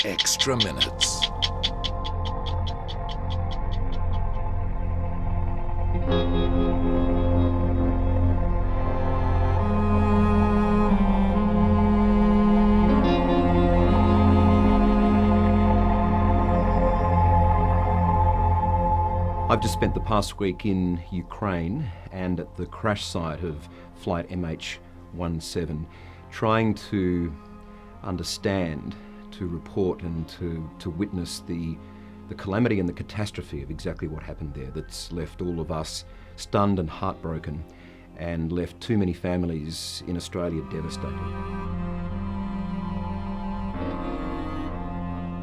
Extra minutes. I've just spent the past week in Ukraine and at the crash site of flight MH17, trying to understand, to report and to witness the calamity and the catastrophe of exactly what happened there that's left all of us stunned and heartbroken and left too many families in Australia devastated.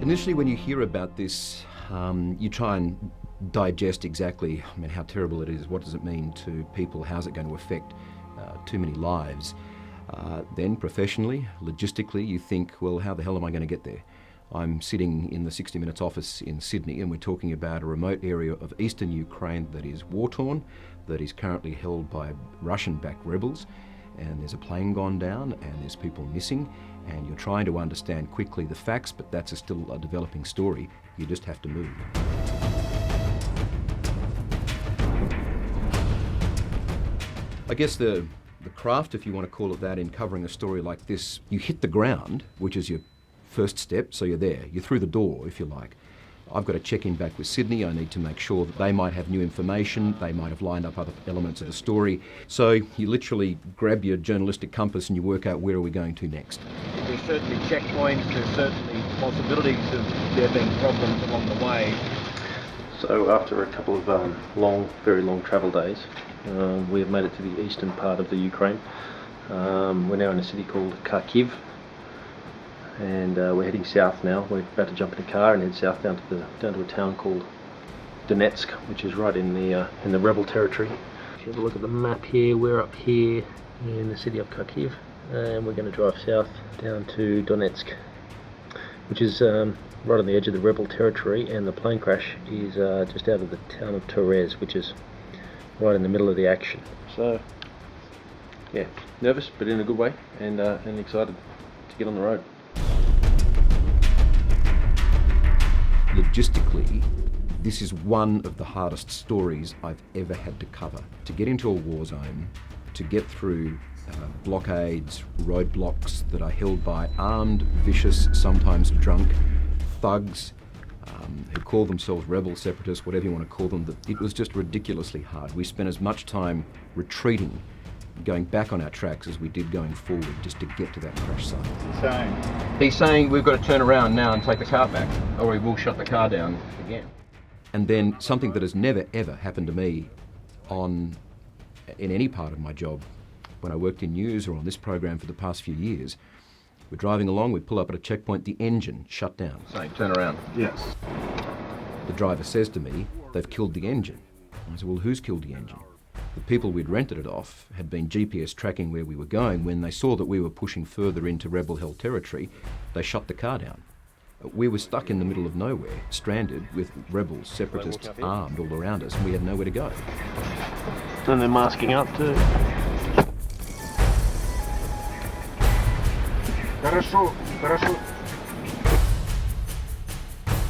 Initially, when you hear about this, you try and digest exactly, how terrible it is, what does it mean to people, how's it going to affect too many lives. Then professionally, logistically, you think, well, how the hell am I going to get there? I'm sitting in the 60 Minutes office in Sydney and we're talking about a remote area of eastern Ukraine that is war-torn, that is currently held by Russian-backed rebels, and there's a plane gone down and there's people missing, and you're trying to understand quickly the facts, but that's still a developing story. You just have to move. I guess the craft, if you want to call it that, in covering a story like this, you hit the ground, which is your first step, so you're there. You're through the door, if you like. I've got to check in back with Sydney. I need to make sure that they might have new information. They might have lined up other elements of the story. So you literally grab your journalistic compass and you work out where are we going to next. There's certainly checkpoints, there's certainly possibilities of there being problems along the way. So after a couple of very long travel days, we have made it to the eastern part of the Ukraine. We're now in a city called Kharkiv, and we're heading south now. We're about to jump in a car and head south down to a town called Donetsk, which is right in the rebel territory. If you have a look at the map here, we're up here in the city of Kharkiv, and we're going to drive south down to Donetsk, which is right on the edge of the rebel territory, and the plane crash is just out of the town of Torres, which is right in the middle of the action. So, yeah, nervous, but in a good way, and excited to get on the road. Logistically, this is one of the hardest stories I've ever had to cover. To get into a war zone, to get through blockades, roadblocks that are held by armed, vicious, sometimes drunk thugs who call themselves rebel separatists, whatever you want to call them, it was just ridiculously hard. We spent as much time retreating, going back on our tracks, as we did going forward just to get to that crash site. He's saying we've got to turn around now and take the car back, or we will shut the car down again. And then something that has never ever happened to me in any part of my job, when I worked in news or on this program for the past few years, we're driving along, we pull up at a checkpoint, the engine shut down. Saying turn around. Yes. The driver says to me, they've killed the engine. I said, well, who's killed the engine? The people we'd rented it off had been GPS tracking where we were going. When they saw that we were pushing further into rebel-held territory, they shut the car down. We were stuck in the middle of nowhere, stranded with rebels, separatists armed all around us, and we had nowhere to go. And they're masking up too.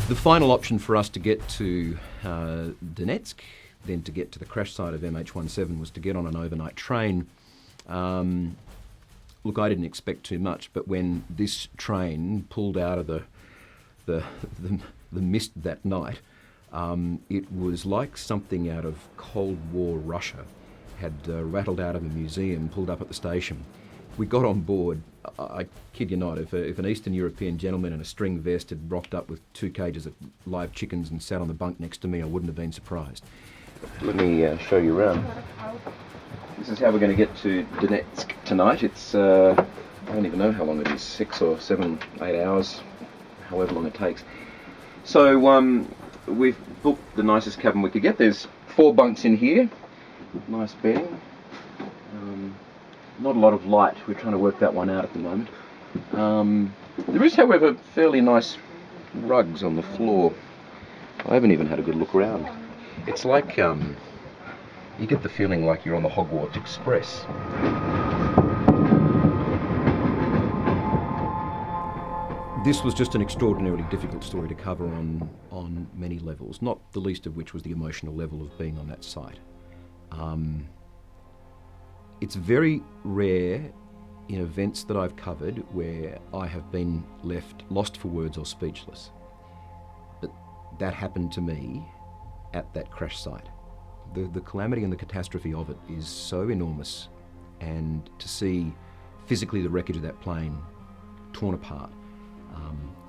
The final option for us to get to Donetsk, then to get to the crash site of MH17, was to get on an overnight train. Look, I didn't expect too much, but when this train pulled out of the mist that night, it was like something out of Cold War Russia had rattled out of a museum, pulled up at the station. We got on board. I kid you not, if an Eastern European gentleman in a string vest had rocked up with 2 cages of live chickens and sat on the bunk next to me, I wouldn't have been surprised. Let me show you around. This is how we're going to get to Donetsk tonight. It's, I don't even know how long it is, 6 or 7, 8 hours, however long it takes. So we've booked the nicest cabin we could get. There's 4 bunks in here, nice bedding. Not a lot of light, we're trying to work that one out at the moment. There is, however, fairly nice rugs on the floor. I haven't even had a good look around. It's like, you get the feeling like you're on the Hogwarts Express. This was just an extraordinarily difficult story to cover on many levels, not the least of which was the emotional level of being on that site. It's very rare in events that I've covered where I have been left lost for words or speechless. But that happened to me at that crash site. The calamity and the catastrophe of it is so enormous, and to see physically the wreckage of that plane torn apart,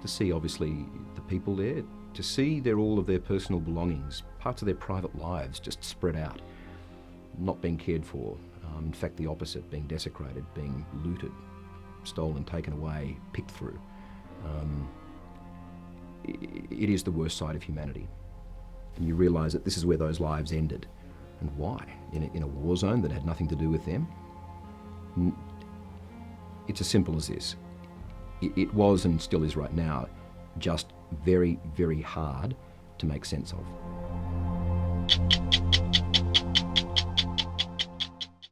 to see obviously the people there, to see all of their personal belongings, parts of their private lives just spread out, not being cared for, in fact the opposite, being desecrated, being looted, stolen, taken away, picked through. It is the worst side of humanity. And you realise that this is where those lives ended. And why? In a war zone that had nothing to do with them? It's as simple as this. It was, and still is right now, just very, very hard to make sense of.